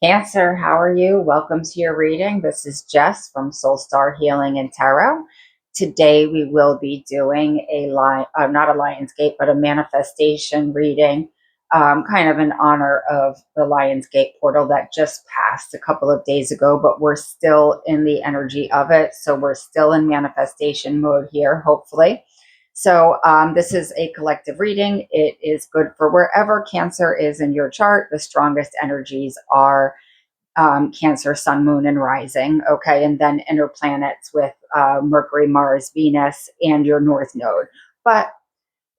Cancer, how are you? Welcome to your reading. This is Jess from Soul Star Healing and Tarot. Today we will be doing not a Lionsgate, but a manifestation reading, kind of in honor of the Lionsgate portal that just passed a couple of days ago, but we're still in the energy of it. So we're still in manifestation mode here, hopefully. So this is a collective reading. It is good for wherever Cancer is in your chart. The strongest energies are Cancer, Sun, Moon, and Rising. Okay, and then inner planets with Mercury, Mars, Venus, and your North Node. But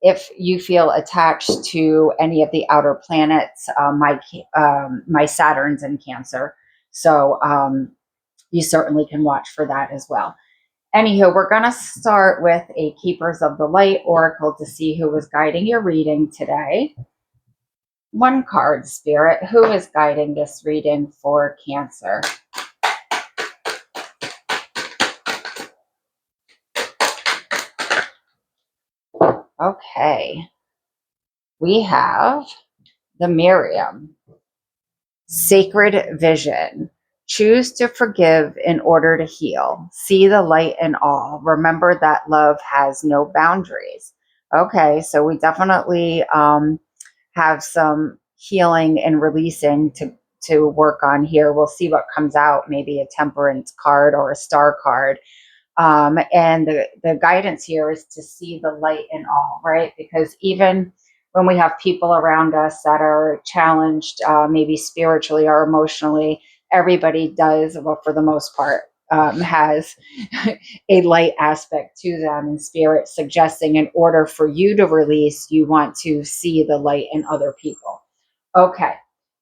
if you feel attached to any of the outer planets, my Saturn's in Cancer, so you certainly can watch for that as well. Anywho, we're going to start with a Keepers of the Light Oracle to see who was guiding your reading today. One card, Spirit. Who is guiding this reading for Cancer? Okay. We have the Miriam. Sacred vision. Choose to forgive in order to heal. See the light in all. Remember that love has no boundaries. Okay, so we definitely have some healing and releasing to work on here. We'll see what comes out, maybe a temperance card or a star card. And the guidance here is to see the light in all, right? Because even when we have people around us that are challenged, maybe spiritually or emotionally, everybody does, well, for the most part, has a light aspect to them, and Spirit suggesting in order for you to release, you want to see the light in other people. Okay,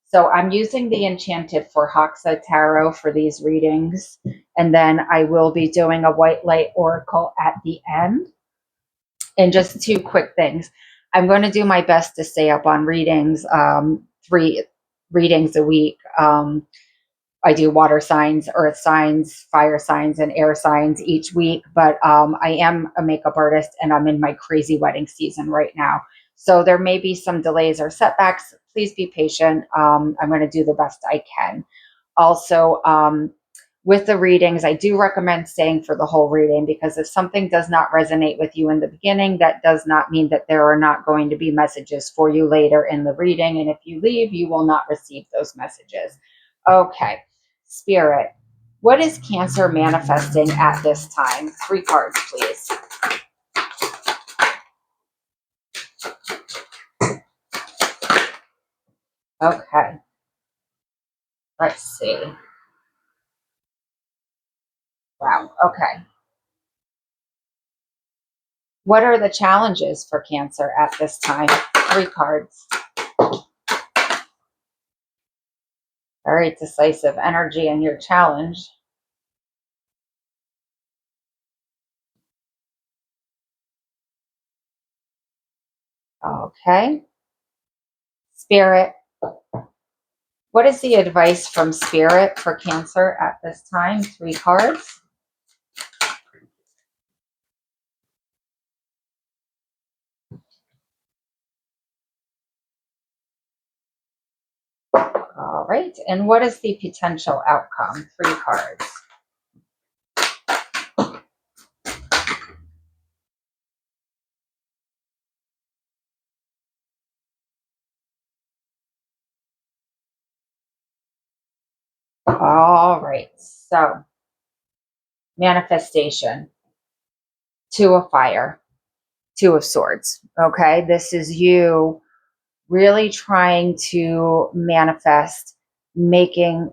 so I'm using the Enchanted for Hoxa Tarot for these readings, and then I will be doing a White Light Oracle at the end. And just two quick things. I'm going to do my best to stay up on readings, 3 readings a week. I do water signs, earth signs, fire signs, and air signs each week. But I am a makeup artist and I'm in my crazy wedding season right now. So there may be some delays or setbacks. Please be patient. I'm going to do the best I can. Also, with the readings, I do recommend staying for the whole reading, because if something does not resonate with you in the beginning, that does not mean that there are not going to be messages for you later in the reading. And if you leave, you will not receive those messages. Okay, Spirit, what is Cancer manifesting at this time? 3 cards, please. Okay, let's see. Wow, okay. What are the challenges for Cancer at this time? 3 cards. Very decisive energy in your challenge. Okay. Spirit, what is the advice from Spirit for Cancer at this time? 3 cards. All right. And what is the potential outcome? 3 cards. All right. So, manifestation. 2 of fire. 2 of swords. Okay. This is you really trying to manifest, making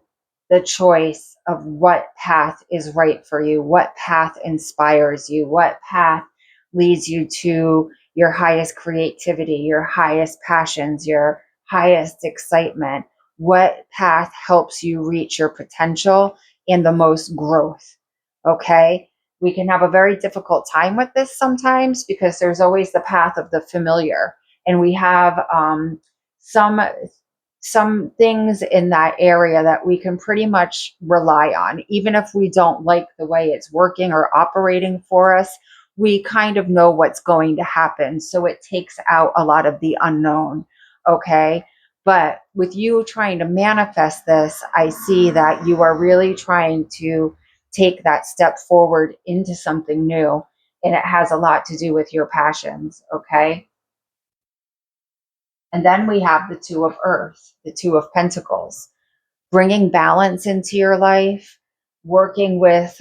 the choice of what path is right for you, what path inspires you, what path leads you to your highest creativity, your highest passions, your highest excitement, what path helps you reach your potential and the most growth. Okay. We can have a very difficult time with this sometimes because there's always the path of the familiar, and we have some things in that area that we can pretty much rely on. Even if we don't like the way it's working or operating for us, we kind of know what's going to happen. So it takes out a lot of the unknown. Okay. But with you trying to manifest this, I see that you are really trying to take that step forward into something new. And it has a lot to do with your passions, okay? And then we have the Two of Earth, the Two of Pentacles, bringing balance into your life, working with,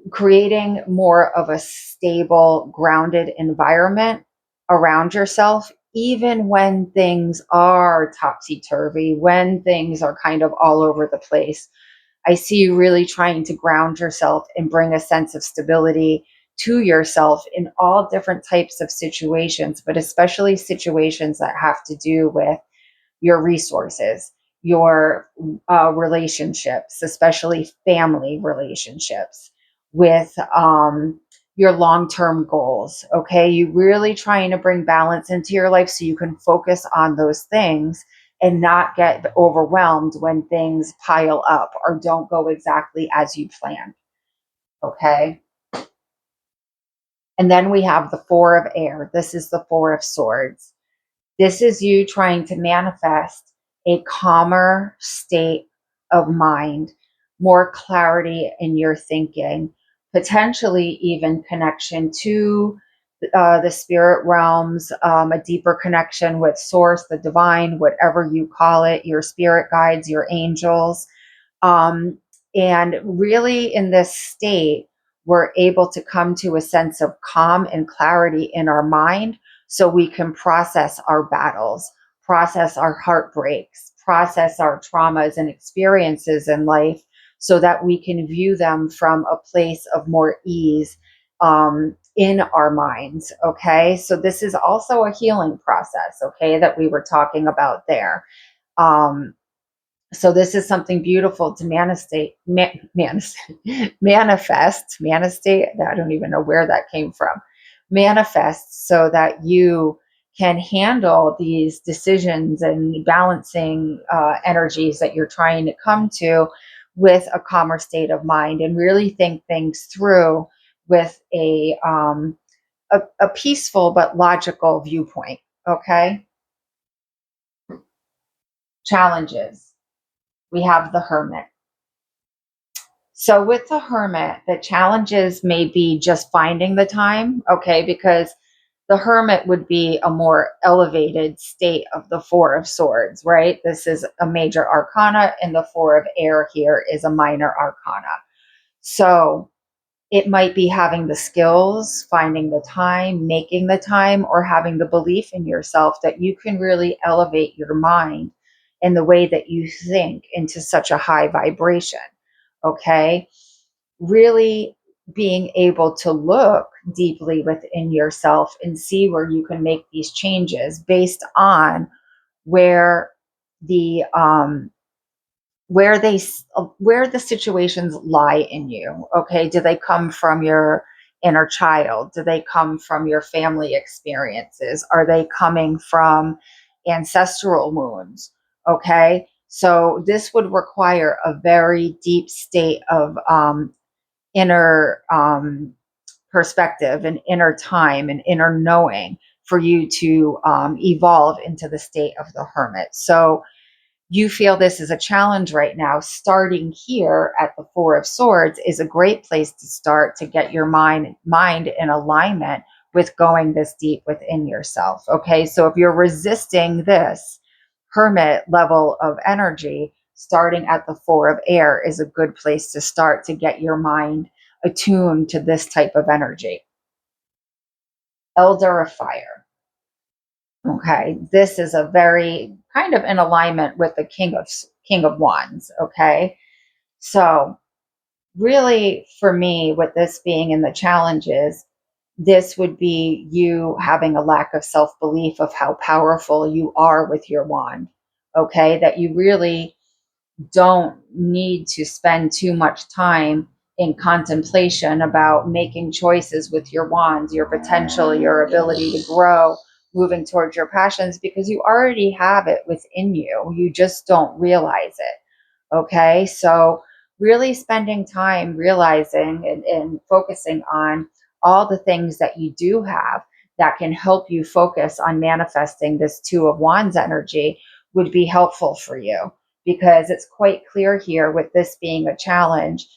creating more of a stable, grounded environment around yourself, even when things are topsy turvy, when things are kind of all over the place. I see you really trying to ground yourself and bring a sense of stability to yourself in all different types of situations, but especially situations that have to do with your resources, your relationships, especially family relationships, with your long term goals. Okay. You really trying to bring balance into your life so you can focus on those things and not get overwhelmed when things pile up or don't go exactly as you planned. Okay. And then we have the Four of Air. This is the Four of Swords. This is you trying to manifest a calmer state of mind, more clarity in your thinking, potentially even connection to the spirit realms, a deeper connection with source, the divine, whatever you call it, your spirit guides, your angels. Um, and really, in this state, we're able to come to a sense of calm and clarity in our mind so we can process our battles, process our heartbreaks, process our traumas and experiences in life so that we can view them from a place of more ease in our minds. Okay. So, this is also a healing process, okay, that we were talking about there. Um, so this is something beautiful to manifest. I don't even know where that came from. Manifest so that you can handle these decisions and balancing energies that you're trying to come to with a calmer state of mind and really think things through with a peaceful but logical viewpoint. Okay. Challenges. We have the Hermit. So with the Hermit, the challenges may be just finding the time, okay, because the Hermit would be a more elevated state of the Four of Swords, right? This is a major arcana, and the Four of Air here is a minor arcana. So it might be having the skills, finding the time, making the time, or having the belief in yourself that you can really elevate your mind and the way that you think into such a high vibration, okay? Really being able to look deeply within yourself and see where you can make these changes based on where the where they where the situations lie in you. Okay, do they come from your inner child? Do they come from your family experiences? Are they coming from ancestral wounds? Okay, so this would require a very deep state of inner perspective and inner time and inner knowing for you to evolve into the state of the Hermit. So you feel this is a challenge right now. Starting here at the Four of Swords is a great place to start to get your mind in alignment with going this deep within yourself. Okay, so if you're resisting this Hermit level of energy, starting at the Four of Air is a good place to start to get your mind attuned to this type of energy. Elder of Fire. Okay, this is a very kind of in alignment with the King of Wands. Okay, so really for me, with this being in the challenges, this would be you having a lack of self belief of how powerful you are with your wand. Okay, that you really don't need to spend too much time in contemplation about making choices with your wands, your potential, your ability to grow, moving towards your passions, because you already have it within you. You just don't realize it. Okay. So, really spending time realizing and focusing on all the things that you do have that can help you focus on manifesting this Two of Wands energy would be helpful for you, because it's quite clear here with this being a challenge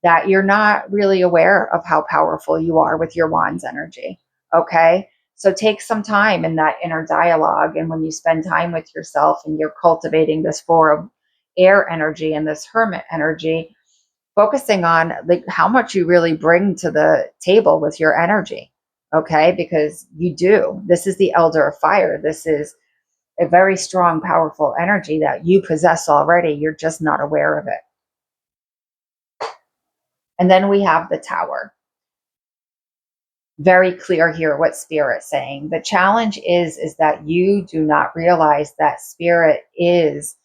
that you're not really aware of how powerful you are with your Wands energy. Okay. So take some time in that inner dialogue. And when you spend time with yourself and you're cultivating this Four of Air energy and this Hermit energy, focusing on like how much you really bring to the table with your energy. Okay. Because you do. This is the Elder of Fire. This is a very strong, powerful energy that you possess already. You're just not aware of it. And then we have the Tower. Very clear here what Spirit's saying. The challenge is that you do not realize that Spirit is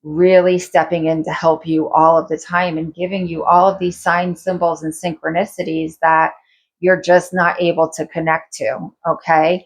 really stepping in to help you all of the time and giving you all of these signs, symbols, and synchronicities that you're just not able to connect to. Okay.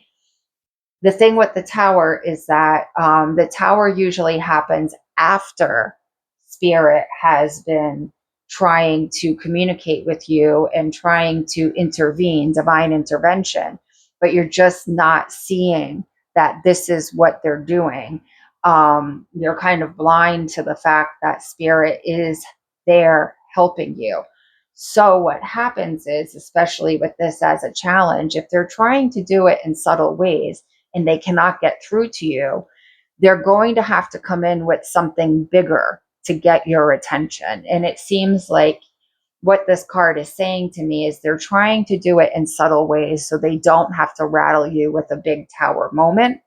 The thing with the Tower is that the Tower usually happens after Spirit has been trying to communicate with you and trying to intervene, divine intervention, but you're just not seeing that this is what they're doing. You're kind of blind to the fact that Spirit is there helping you. So what happens is, especially with this as a challenge, if they're trying to do it in subtle ways and they cannot get through to you, they're going to have to come in with something bigger to get your attention. And it seems like what this card is saying to me is they're trying to do it in subtle ways so they don't have to rattle you with a big tower moment.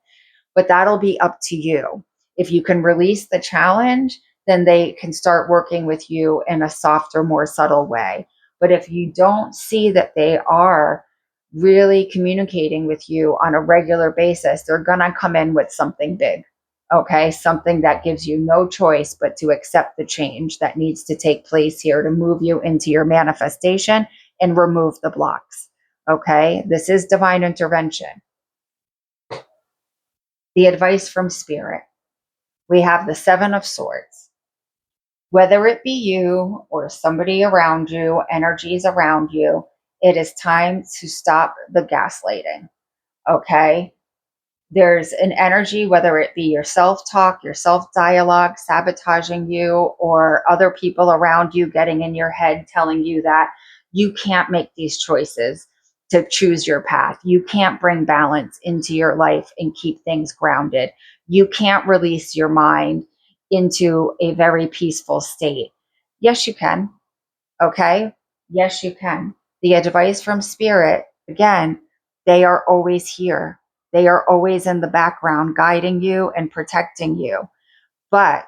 But that'll be up to you. If you can release the challenge, then they can start working with you in a softer, more subtle way. But if you don't see that they are really communicating with you on a regular basis, they're going to come in with something big. Okay, something that gives you no choice but to accept the change that needs to take place here to move you into your manifestation and remove the blocks. Okay, this is divine intervention. The advice from Spirit. We have the Seven of Swords. Whether it be you or somebody around you, energies around you, it is time to stop the gaslighting. Okay? There's an energy, whether it be your self-talk, your self-dialogue, sabotaging you, or other people around you getting in your head telling you that you can't make these choices to choose your path. You can't bring balance into your life and keep things grounded. You can't release your mind into a very peaceful state. Yes, you can. Okay? Yes, you can. The advice from Spirit, again, they are always here. They are always in the background guiding you and protecting you. But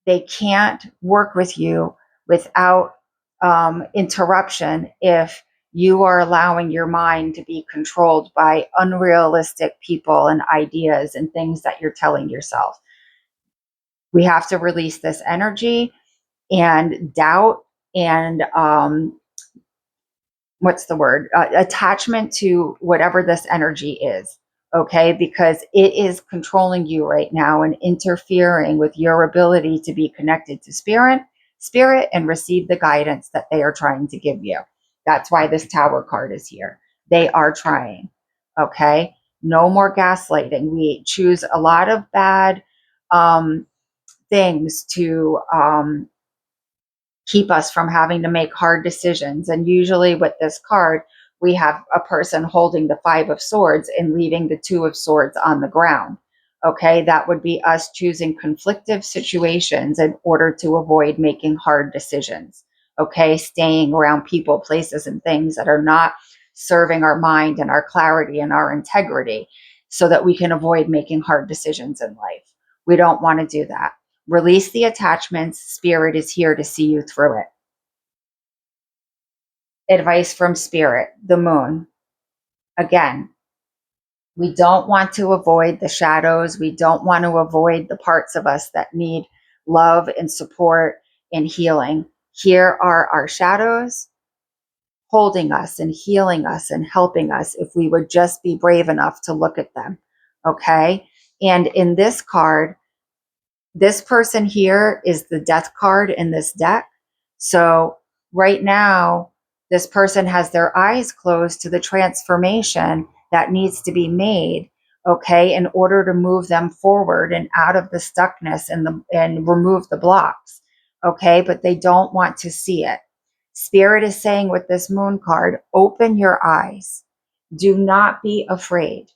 they can't work with you without interruption if you are allowing your mind to be controlled by unrealistic people and ideas and things that you're telling yourself. We have to release this energy and doubt and what's the word? Attachment to whatever this energy is. Okay. Because it is controlling you right now and interfering with your ability to be connected to spirit and receive the guidance that they are trying to give you. That's why this Tower card is here. They are trying. Okay. No more gaslighting. We choose a lot of bad things to keep us from having to make hard decisions. And usually with this card, we have a person holding the Five of Swords and leaving the Two of Swords on the ground. Okay, that would be us choosing conflictive situations in order to avoid making hard decisions. Okay, staying around people, places, and things that are not serving our mind and our clarity and our integrity so that we can avoid making hard decisions in life. We don't want to do that. Release the attachments. Spirit is here to see you through it. Advice from Spirit, the Moon. Again, we don't want to avoid the shadows. We don't want to avoid the parts of us that need love and support and healing. Here are our shadows holding us and healing us and helping us if we would just be brave enough to look at them. Okay. And in this card, this person here is the Death card in this deck. So right now, this person has their eyes closed to the transformation that needs to be made, okay, in order to move them forward and out of the stuckness and remove the blocks, okay, but they don't want to see it. Spirit is saying with this moon card, open your eyes. Do not be afraid.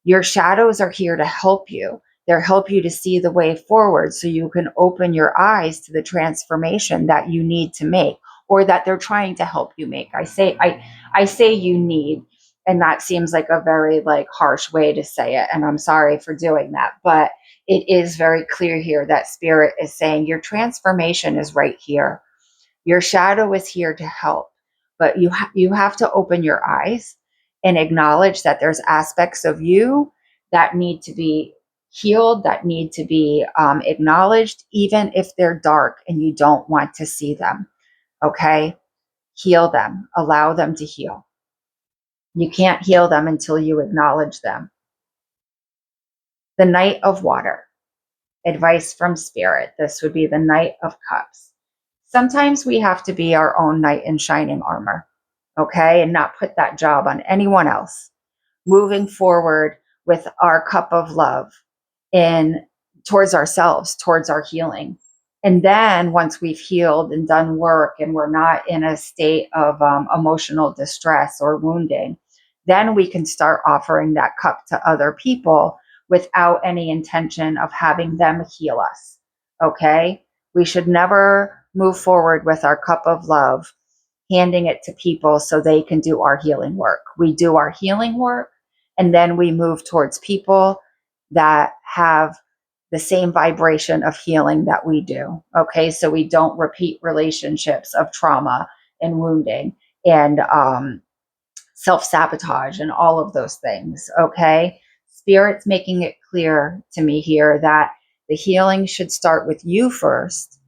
Your shadows are here to help you. They'll help you to see the way forward so you can open your eyes to the transformation that you need to make, or that they're trying to help you make. I say you need, and that seems like a very like harsh way to say it, and I'm sorry for doing that, but it is very clear here that spirit is saying your transformation is right here. Your shadow is here to help, but you have to open your eyes and acknowledge that there's aspects of you that need to be healed, that need to be acknowledged, even if they're dark and you don't want to see them. Okay? Heal them, allow them to heal. You can't heal them until you acknowledge them. The Knight of Water, advice from Spirit. This would be the Knight of Cups. Sometimes we have to be our own knight in shining armor, okay, and not put that job on anyone else. Moving forward with our cup of love in towards ourselves, towards our healing. And then once we've healed and done work and we're not in a state of emotional distress or wounding, then we can start offering that cup to other people without any intention of having them heal us. Okay? We should never move forward with our cup of love, handing it to people so they can do our healing work. We do our healing work and then we move towards people that have the same vibration of healing that we do. Okay, so we don't repeat relationships of trauma and wounding and self-sabotage and all of those things. Okay, Spirit's making it clear to me here that the healing should start with you first,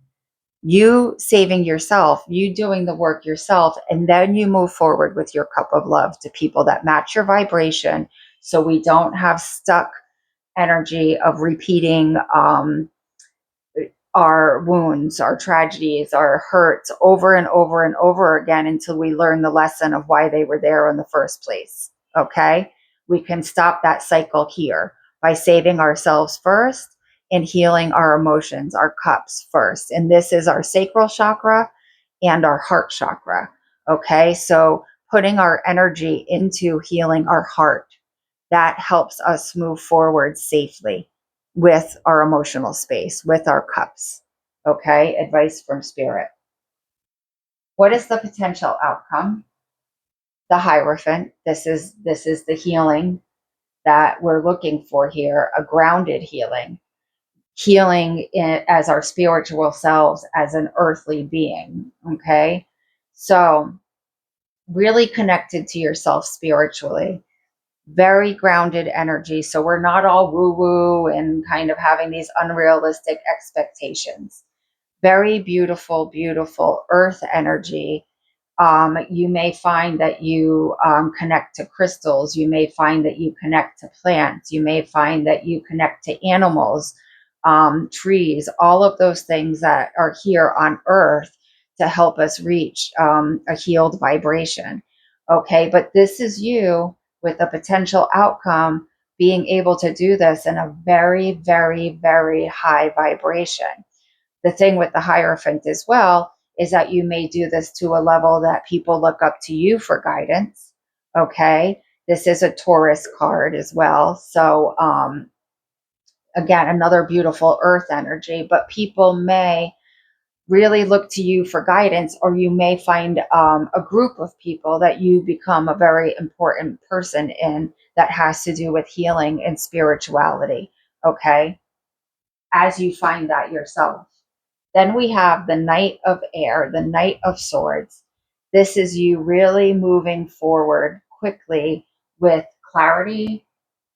you saving yourself, you doing the work yourself, and then you move forward with your cup of love to people that match your vibration, so we don't have stuck energy of repeating our wounds, our tragedies, our hurts over and over and over again until we learn the lesson of why they were there in the first place. Okay? We can stop that cycle here by saving ourselves first and healing our emotions, our cups first. And this is our sacral chakra and our heart chakra. Okay? So putting our energy into healing our heart, that helps us move forward safely with our emotional space, with our cups. Okay, advice from Spirit. What is the potential outcome? The Hierophant. This is the healing that we're looking for here, a grounded healing. Healing as our spiritual selves, as an earthly being. Okay, so really connected to yourself spiritually. Very grounded energy. So we're not all woo woo and kind of having these unrealistic expectations. Very beautiful, beautiful earth energy. You may find that you connect to crystals. You may find that you connect to plants. You may find that you connect to animals, trees, all of those things that are here on earth to help us reach a healed vibration. Okay, but this is you with a potential outcome being able to do this in a very, very, very high vibration. The thing with the Hierophant as well is that you may do this to a level that people look up to you for guidance. Okay, this is a Taurus card as well. So, again, another beautiful earth energy, but people may really look to you for guidance, or you may find a group of people that you become a very important person in that has to do with healing and spirituality. Okay, as you find that yourself. Then we have the Knight of Air, the Knight of Swords. This is you really moving forward quickly with clarity,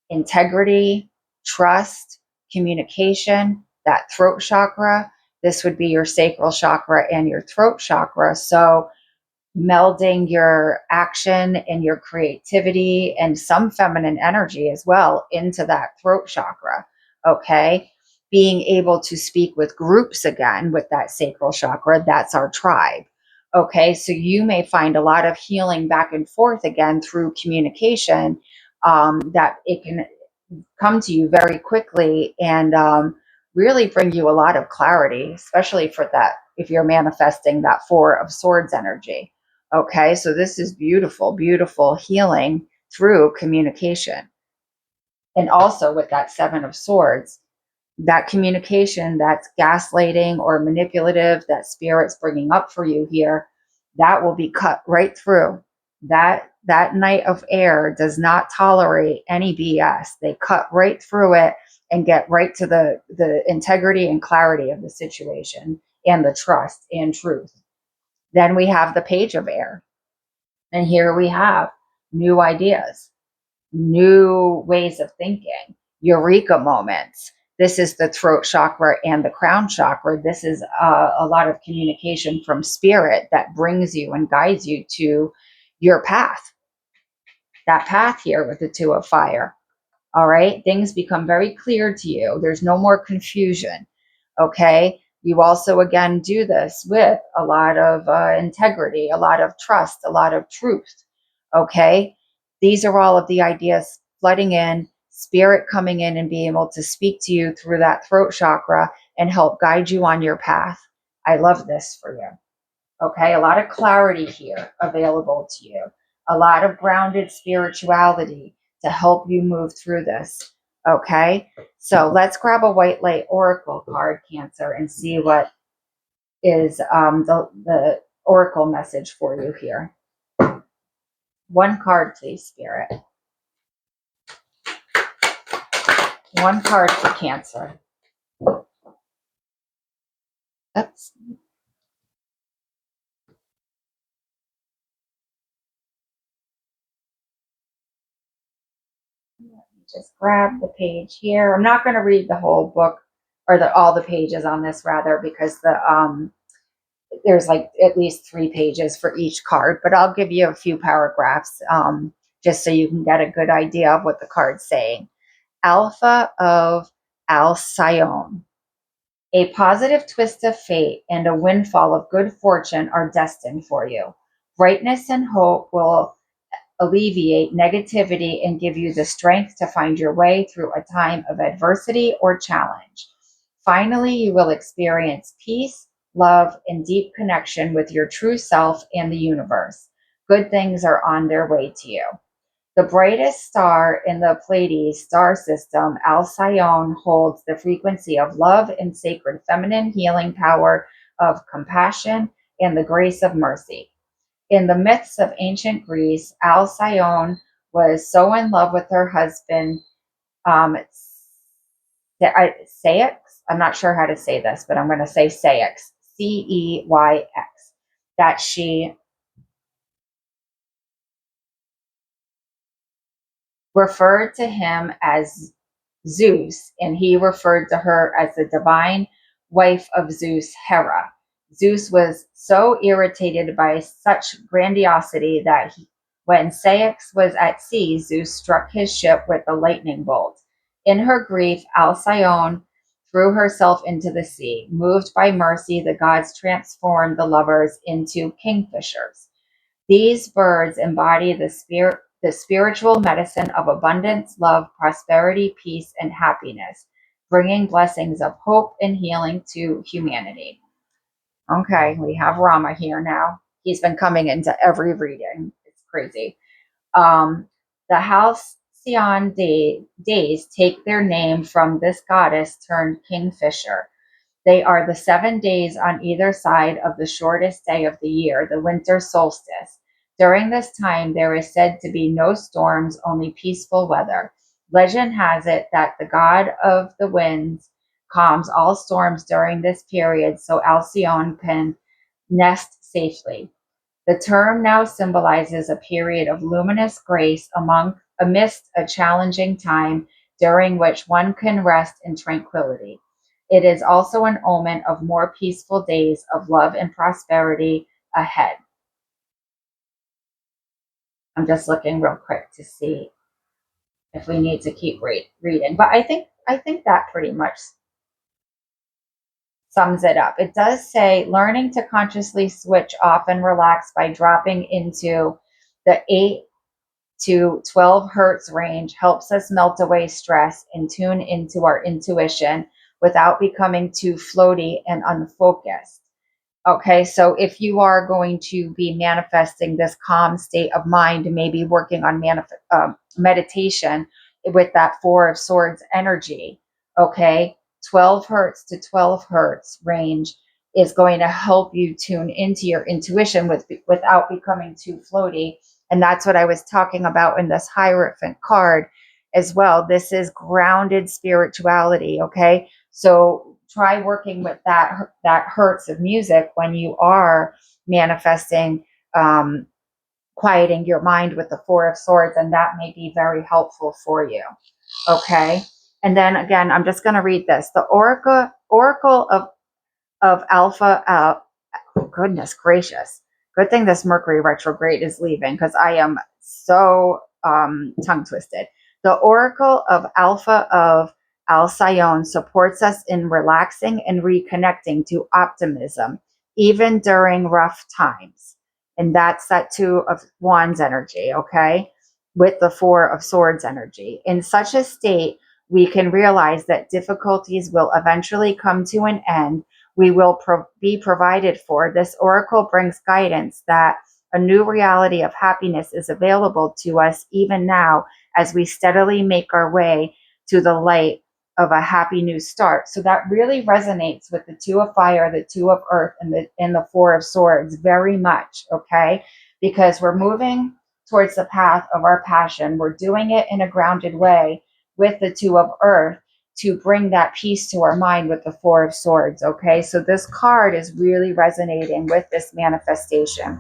integrity, trust, communication, that throat chakra. This would be your sacral chakra and your throat chakra. So melding your action and your creativity and some feminine energy as well into that throat chakra. Okay. Being able to speak with groups again with that sacral chakra, that's our tribe. Okay. So you may find a lot of healing back and forth again through communication that it can come to you very quickly and really bring you a lot of clarity, especially for that if you're manifesting that Four of Swords energy. Okay, so this is beautiful, beautiful healing through communication. And also with that Seven of Swords, that communication that's gaslighting or manipulative that spirit's bringing up for you here, that will be cut right through. That Knight of Air does not tolerate any BS. They cut right through it and get right to the integrity and clarity of the situation and the trust and truth. Then we have the Page of Air, and here we have new ideas, new ways of thinking, eureka moments. This is the throat chakra and the crown chakra. This is a lot of communication from spirit that brings you and guides you to your path. That path here with the Two of Fire. All right. Things become very clear to you. There's no more confusion. Okay. You also, again, do this with a lot of integrity, a lot of trust, a lot of truth. Okay. These are all of the ideas flooding in, spirit coming in and being able to speak to you through that throat chakra and help guide you on your path. I love this for you. Okay, a lot of clarity here available to you, a lot of grounded spirituality to help you move through this. Okay, so let's grab a white light oracle card, Cancer, and see what is the oracle message for you here. One card, please, Spirit. One card for Cancer. Oops. Just grab the page here. I'm not going to read the whole book or all the pages on this, rather, because there's like at least 3 pages for each card, but I'll give you a few paragraphs just so you can get a good idea of what the card's saying. Alpha of Alcyone. A positive twist of fate and a windfall of good fortune are destined for you. Brightness and hope will alleviate negativity and give you the strength to find your way through a time of adversity or challenge. Finally, you will experience peace, love, and deep connection with your true self and the universe. Good things are on their way to you. The brightest star in the Pleiades star system, Alcyone, holds the frequency of love and sacred feminine healing power of compassion and the grace of mercy. In the myths of ancient Greece, Alcyone was so in love with her husband, Ceyx. I'm not sure how to say this, but I'm going to say Ceyx, Ceyx, that she referred to him as Zeus, and he referred to her as the divine wife of Zeus, Hera. Zeus was so irritated by such grandiosity that when Ceyx was at sea, Zeus struck his ship with a lightning bolt. In her grief, Alcyone threw herself into the sea. Moved by mercy, the gods transformed the lovers into kingfishers. These birds embody the spiritual medicine of abundance, love, prosperity, peace, and happiness, bringing blessings of hope and healing to humanity. Okay, we have Rama here now. He's been coming into every reading. It's crazy. Um, the Halcyon days take their name from this goddess turned kingfisher. They are the 7 days on either side of the shortest day of the year, the winter solstice. During this time, there is said to be no storms, only peaceful weather. Legend has it that the god of the winds calms all storms during this period so Alcyone can nest safely. The term now symbolizes a period of luminous grace amidst a challenging time during which one can rest in tranquility. It is also an omen of more peaceful days of love and prosperity ahead. I'm just looking real quick to see if we need to keep reading, but I think that pretty much sums it up. It does say learning to consciously switch off and relax by dropping into the 8 to 12 hertz range helps us melt away stress and tune into our intuition without becoming too floaty and unfocused. Okay, so if you are going to be manifesting this calm state of mind, maybe working on meditation with that Four of Swords energy, okay, 12 hertz to 12 hertz range is going to help you tune into your intuition without becoming too floaty. And that's what I was talking about in this Hierophant card as well. This is grounded spirituality, okay? So try working with that hertz of music when you are manifesting, quieting your mind with the Four of Swords, and that may be very helpful for you. Okay, and then again, I'm just going to read this. The Oracle of Alpha. Oh, goodness gracious! Good thing this Mercury retrograde is leaving because I am so tongue twisted. The Oracle of Alpha of Alcyone supports us in relaxing and reconnecting to optimism, even during rough times. And that's that Two of Wands energy, okay? With the Four of Swords energy. In such a state, we can realize that difficulties will eventually come to an end. We will be provided for. This oracle brings guidance that a new reality of happiness is available to us even now as we steadily make our way to the light of a happy new start. So that really resonates with the Two of Fire, the Two of Earth, and the Four of Swords very much, okay? Because we're moving towards the path of our passion. We're doing it in a grounded way with the Two of Earth to bring that peace to our mind with the Four of Swords, okay? So this card is really resonating with this manifestation.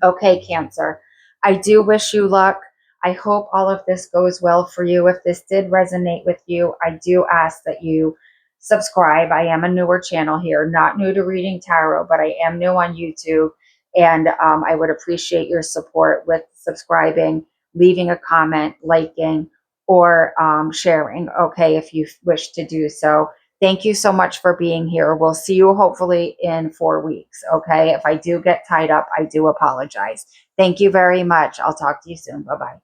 Okay, Cancer, I do wish you luck. I hope all of this goes well for you. If this did resonate with you, I do ask that you subscribe. I am a newer channel here, not new to reading tarot, but I am new on YouTube. And I would appreciate your support with subscribing, leaving a comment, liking, or sharing, okay, if you wish to do so. Thank you so much for being here. We'll see you hopefully in 4 weeks, okay? If I do get tied up, I do apologize. Thank you very much. I'll talk to you soon. Bye-bye.